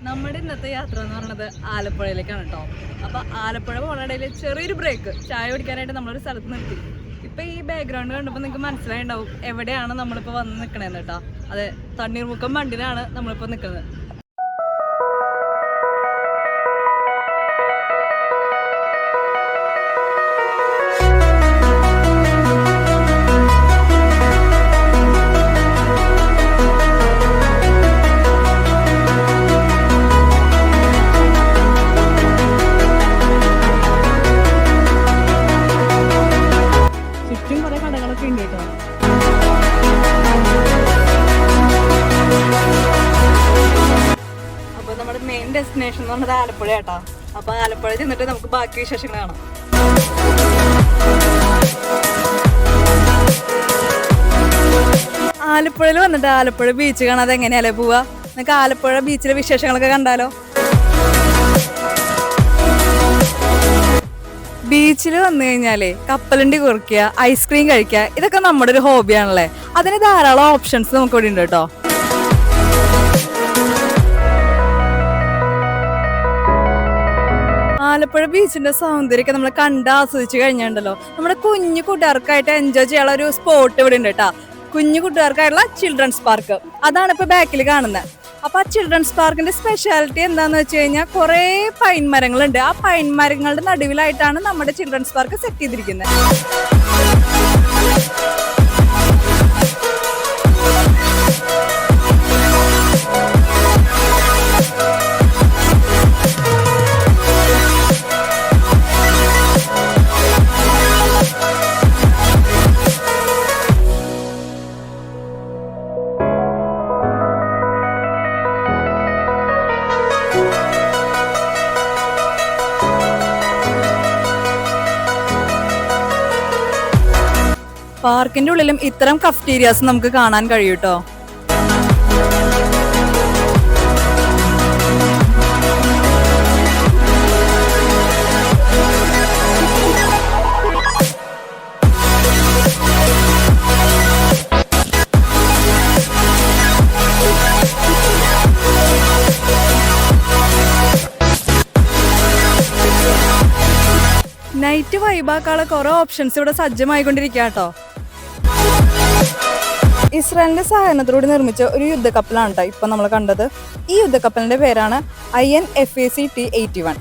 നമ്മുടെ ഇന്നത്തെ യാത്ര എന്ന് പറയുന്നത് ആലപ്പുഴയിലേക്കാണ് കേട്ടോ. അപ്പോൾ ആലപ്പുഴ പോണ ഇടയിൽ ചെറിയൊരു ബ്രേക്ക് ചായ കുടിക്കാനായിട്ട് നമ്മളൊരു സ്ഥലത്ത് നിർത്തി. ഇപ്പം ഈ ബാക്ക്ഗ്രൗണ്ട് കണ്ടപ്പോൾ നിങ്ങൾക്ക് മനസ്സിലായിട്ടുണ്ടാവും എവിടെയാണ് നമ്മളിപ്പോൾ വന്ന് നിൽക്കണേന്ന് കേട്ടോ. അതെ, തണ്ണീർമുക്കം ബണ്ടിലാണ് നമ്മളിപ്പോൾ നിൽക്കുന്നത്. അപ്പൊ നമ്മുടെ മെയിൻ ഡെസ്റ്റിനേഷൻ എന്ന് പറഞ്ഞത് ആലപ്പുഴ കേട്ടോ. അപ്പൊ ആലപ്പുഴ ചെന്നിട്ട് നമുക്ക് ബാക്കി വിശേഷങ്ങൾ കാണാം. ആലപ്പുഴയിൽ വന്നിട്ട് ആലപ്പുഴ ബീച്ച് കാണാതെ എങ്ങനെയല്ലേ പോവാ? നമുക്ക് ആലപ്പുഴ ബീച്ചിലെ വിശേഷങ്ങളൊക്കെ കണ്ടാലോ? ബീച്ചിൽ വന്നു കഴിഞ്ഞാലേ കപ്പലണ്ടി കുറിക്കുക, ഐസ്ക്രീം കഴിക്കുക, ഇതൊക്കെ നമ്മുടെ ഒരു ഹോബിയാണല്ലേ. അതിന് ധാരാളം ഓപ്ഷൻസ് നമുക്ക് ഇവിടെ ഉണ്ട് കേട്ടോ. ആലപ്പുഴ ബീച്ചിന്റെ സൗന്ദര്യമൊക്കെ നമ്മൾ കണ്ട് ആസ്വദിച്ച് കഴിഞ്ഞിട്ടുണ്ടല്ലോ. നമ്മുടെ കുഞ്ഞു കൂട്ടുകാർക്കായിട്ട് എൻജോയ് ചെയ്യാനുള്ള ഒരു സ്പോട്ട് ഇവിടെ ഉണ്ട് കേട്ടോ. കുഞ്ഞു കൂട്ടുകാർക്കായിട്ടുള്ള ചിൽഡ്രൻസ് പാർക്ക്, അതാണ് ഇപ്പൊ ബാക്കിൽ കാണുന്നത്. അപ്പൊ ആ ചിൽഡ്രൻസ് പാർക്കിന്റെ സ്പെഷ്യാലിറ്റി എന്താന്ന് വെച്ച് കഴിഞ്ഞാൽ കുറെ പൈൻ മരങ്ങളുണ്ട്. ആ പൈൻ മരങ്ങളുടെ നടുവിലായിട്ടാണ് നമ്മുടെ ചിൽഡ്രൻസ് പാർക്ക് സെറ്റ് ചെയ്തിരിക്കുന്നത്. പാർക്കിന്റെ ഉള്ളിലും ഇത്തരം കഫ്റ്റീരിയാസ് നമുക്ക് കാണാൻ കഴിയും കേട്ടോ. നൈറ്റ് വൈബാക്കാനുള്ള കുറെ ഓപ്ഷൻസ് ഇവിടെ സജ്ജമായിക്കൊണ്ടിരിക്കുക കേട്ടോ. ഇസ്രായേലിന്റെ സഹായത്തോടെ നിർമ്മിച്ച ഒരു യുദ്ധക്കപ്പലാണ് കേട്ടോ ഇപ്പം നമ്മൾ കണ്ടത്. ഈ യുദ്ധക്കപ്പലിന്റെ പേരാണ് INFAC-T81.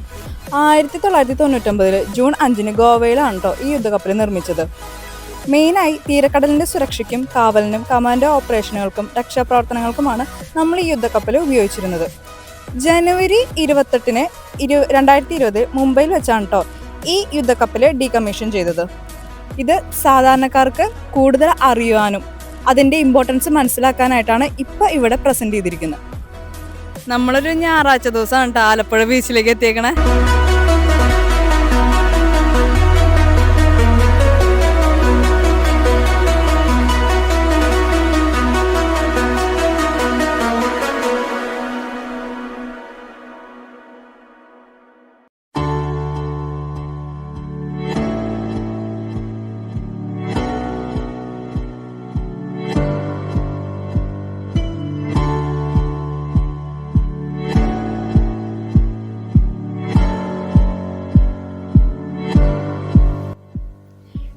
1999 ജൂൺ 5 ഗോവയിലാണ് കേട്ടോ ഈ യുദ്ധക്കപ്പൽ നിർമ്മിച്ചത്. മെയിനായി തീരക്കടലിന്റെ സുരക്ഷയ്ക്കും കാവലിനും കമാൻഡോ ഓപ്പറേഷനുകൾക്കും രക്ഷാപ്രവർത്തനങ്ങൾക്കുമാണ് നമ്മൾ ഈ യുദ്ധക്കപ്പൽ ഉപയോഗിച്ചിരുന്നത്. ജനുവരി 28, 2020 മുംബൈയിൽ വെച്ചാണ് കേട്ടോ ഈ യുദ്ധക്കപ്പൽ ഡീകമ്മീഷൻ ചെയ്തത്. ഇത് സാധാരണക്കാർക്ക് കൂടുതൽ അറിയുവാനും അതിൻ്റെ ഇമ്പോർട്ടൻസ് മനസ്സിലാക്കാനായിട്ടാണ് ഇപ്പം ഇവിടെ പ്രസന്റ് ചെയ്തിരിക്കുന്നത്. നമ്മളൊരു ഞായറാഴ്ച ദിവസമാണ് കേട്ടോ ആലപ്പുഴ ബീച്ചിലേക്ക് എത്തിയേക്കണേ.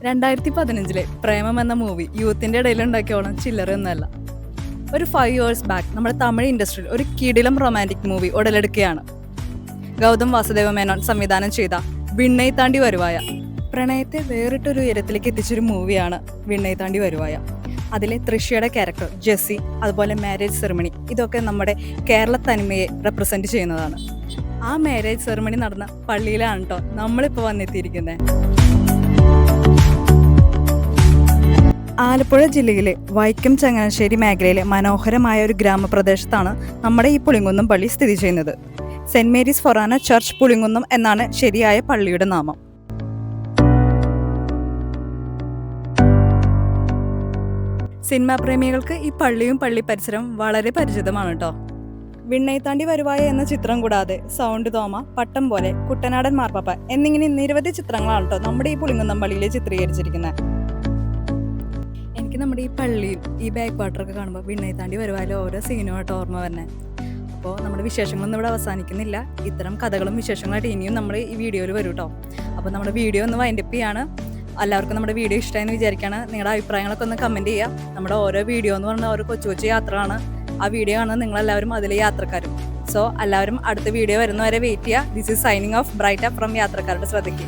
$2015 പ്രേമം എന്ന മൂവി യൂത്തിന്റെ ഇടയിൽ ഉണ്ടാക്കിയോളം ചില്ലറ ഒന്നല്ല. ഒരു 5 years ബാക്ക് നമ്മുടെ തമിഴ് ഇൻഡസ്ട്രിയിൽ ഒരു കിടിലം റൊമാൻറ്റിക് മൂവി ഉടലെടുക്കുകയാണ്. ഗൗതം വാസുദേവ മേനോൻ സംവിധാനം ചെയ്ത വിണ്ണൈ താണ്ടി വരുവായ. പ്രണയത്തെ വേറിട്ടൊരു ഉയരത്തിലേക്ക് എത്തിച്ചൊരു മൂവിയാണ് വിണ്ണൈ താണ്ടി വരുവായ. അതിലെ തൃശ്യയുടെ ക്യാരക്ടർ ജെസ്സി, അതുപോലെ മാരേജ് സെറിമണി, ഇതൊക്കെ നമ്മുടെ കേരള തനിമയെ റെപ്രസെന്റ് ചെയ്യുന്നതാണ്. ആ മാരേജ് സെറിമണി നടന്ന പള്ളിയിലാണ് കേട്ടോ നമ്മളിപ്പോൾ വന്നെത്തിയിരിക്കുന്നത്. ആലപ്പുഴ ജില്ലയിലെ വൈക്കം ചങ്ങനാശ്ശേരി മേഖലയിലെ മനോഹരമായ ഒരു ഗ്രാമപ്രദേശത്താണ് നമ്മുടെ ഈ പുളിങ്കുന്നം പള്ളി സ്ഥിതി ചെയ്യുന്നത്. Saint Mary's Forane church Pulinkunnam എന്നാണ് ശരിയായ പള്ളിയുടെ നാമം. സിനിമാ പ്രേമികൾക്ക് ഈ പള്ളിയും പള്ളി പരിസരവും വളരെ പരിചിതമാണ് കേട്ടോ. വിണ്ണൈ താണ്ടി വരുവായ എന്ന ചിത്രം കൂടാതെ സൗണ്ട് തോമ, പട്ടം പോലെ, കുട്ടനാടൻ മാർപ്പാപ്പ എന്നിങ്ങനെ നിരവധി ചിത്രങ്ങളാണ് കേട്ടോ നമ്മുടെ ഈ പുളിങ്കുന്നം പള്ളിയിൽ ചിത്രീകരിച്ചിരിക്കുന്നത്. എനിക്ക് നമ്മുടെ ഈ പള്ളിയും ഈ ബാക്ക് വാട്ടറൊക്കെ കാണുമ്പോൾ വിണ്ണൈ താണ്ടി വരുവായാലും ഓരോ സീനുമായിട്ട് ഓർമ്മ വരുന്നത്. അപ്പോൾ നമ്മുടെ വിശേഷങ്ങളൊന്നും ഇവിടെ അവസാനിക്കുന്നില്ല. ഇത്തരം കഥകളും വിശേഷങ്ങളായിട്ട് ഇനിയും നമ്മൾ ഈ വീഡിയോയിൽ വരും കേട്ടോ. അപ്പോൾ നമ്മുടെ വീഡിയോ ഒന്ന് വൈൻഡപ്പ് ചെയ്യാണ്. എല്ലാവർക്കും നമ്മുടെ വീഡിയോ ഇഷ്ടമായെന്ന് വിചാരിക്കുകയാണ്. നിങ്ങളുടെ അഭിപ്രായങ്ങളൊക്കെ ഒന്ന് കമൻറ്റ് ചെയ്യുക. നമ്മുടെ ഓരോ വീഡിയോ എന്ന് പറഞ്ഞാൽ ഓരോ കൊച്ചു കൊച്ചു യാത്രയാണ്. ആ വീഡിയോ കാണുന്നത് നിങ്ങളെല്ലാവരും അതിലെ യാത്രക്കാരും. സോ എല്ലാവരും അടുത്ത വീഡിയോ വരുന്നവരെ വെയിറ്റ് ചെയ്യുക. This is signing off Brighta from യാത്രക്കാരുടെ ശ്രദ്ധയ്ക്ക്.